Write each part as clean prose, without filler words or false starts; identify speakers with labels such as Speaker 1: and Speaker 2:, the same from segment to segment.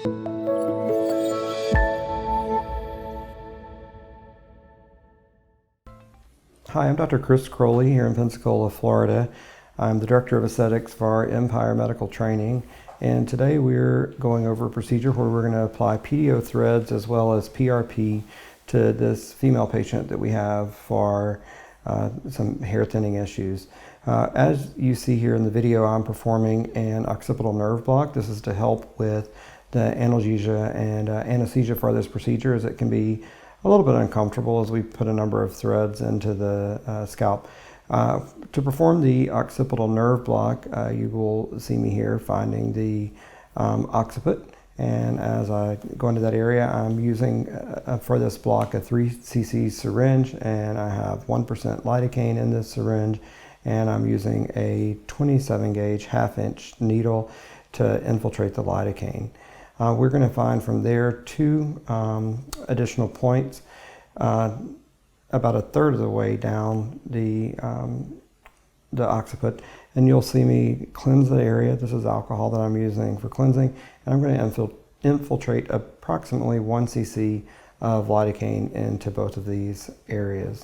Speaker 1: Hi, I'm Dr. Chris Crowley here in Pensacola, Florida. I'm the Director of Aesthetics for Empire Medical Training, and today we're going over a procedure where we're going to apply PDO threads as well as PRP to this female patient that we have for some hair thinning issues. As you see here in the video, I'm performing an occipital nerve block. This is to help with the analgesia and anesthesia for this procedure, as it can be a little bit uncomfortable as we put a number of threads into the scalp. To perform the occipital nerve block, you will see me here finding the occiput, and as I go into that area, I'm using for this block a 3 cc syringe, and I have 1% lidocaine in this syringe, and I'm using a 27 gauge half-inch needle to infiltrate the lidocaine. We're going to find from there 2 additional points about a third of the way down the occiput, and you'll see me cleanse the area. This is alcohol that I'm using for cleansing, and I'm going to infiltrate approximately 1 cc of lidocaine into both of these areas.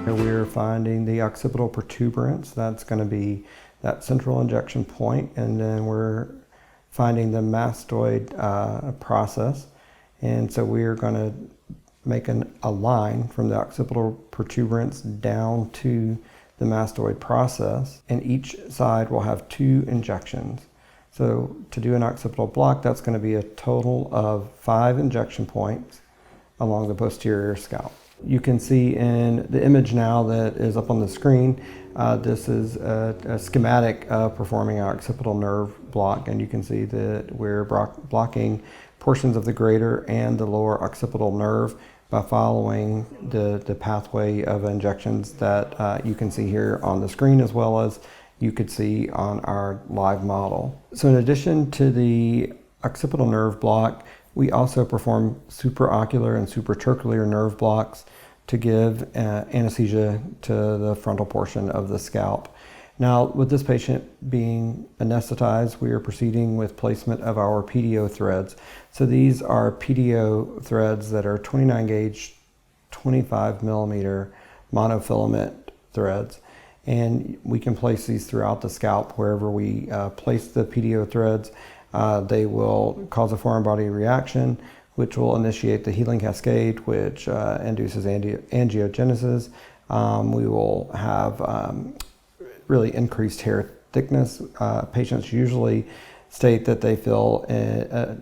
Speaker 1: We're finding the occipital protuberance. That's going to be that central injection point, and then we're finding the mastoid process, and so we're going to make a line from the occipital protuberance down to the mastoid process, and each side will have 2 injections. So to do an occipital block, that's going to be a total of 5 injection points along the posterior scalp. You can see in the image now that is up on the screen, this is a schematic of performing our occipital nerve block, and you can see that we're blocking portions of the greater and the lower occipital nerve by following the pathway of injections that you can see here on the screen, as well as you could see on our live model. So in addition to the occipital nerve block, we also perform supraocular and supraturcular nerve blocks to give anesthesia to the frontal portion of the scalp. Now, with this patient being anesthetized, we are proceeding with placement of our PDO threads. So these are PDO threads that are 29 gauge, 25 millimeter monofilament threads. And we can place these throughout the scalp wherever we place the PDO threads. They will cause a foreign body reaction, which will initiate the healing cascade, which induces angiogenesis. We will have really increased hair thickness. Patients usually state that they feel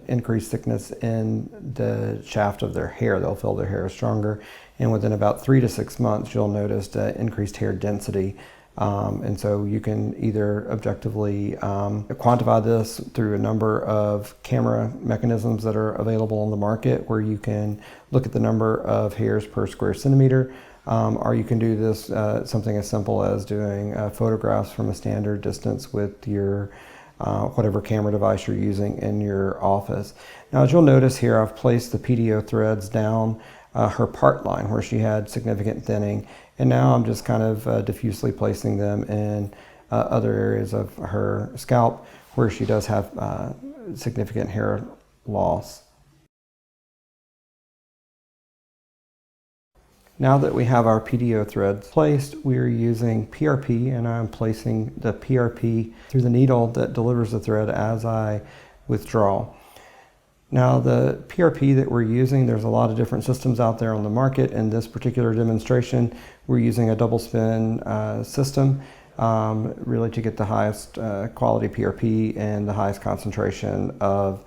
Speaker 1: increased thickness in the shaft of their hair. They'll feel their hair stronger, and within about 3 to 6 months, you'll notice increased hair density. And so you can either objectively quantify this through a number of camera mechanisms that are available on the market, where you can look at the number of hairs per square centimeter, or you can do this something as simple as doing photographs from a standard distance with your whatever camera device you're using in your office. Now, as you'll notice here, I've placed the PDO threads down her part line where she had significant thinning, and now I'm just kind of diffusely placing them in other areas of her scalp where she does have significant hair loss. Now that we have our PDO threads placed, we are using PRP, and I'm placing the PRP through the needle that delivers the thread as I withdraw. Now, the PRP that we're using, there's a lot of different systems out there on the market. In this particular demonstration, we're using a double spin system, really to get the highest quality PRP and the highest concentration of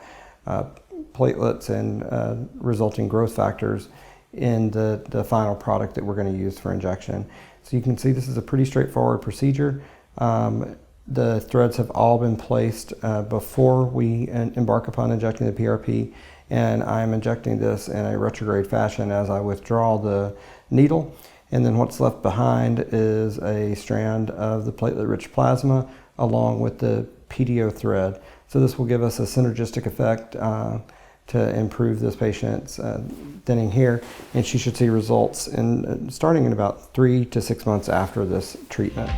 Speaker 1: platelets and resulting growth factors in the final product that we're going to use for injection. So you can see this is a pretty straightforward procedure. The threads have all been placed before we embark upon injecting the PRP, and I'm injecting this in a retrograde fashion as I withdraw the needle. And then what's left behind is a strand of the platelet-rich plasma along with the PDO thread. So this will give us a synergistic effect to improve this patient's thinning here, and she should see results starting in about 3 to 6 months after this treatment.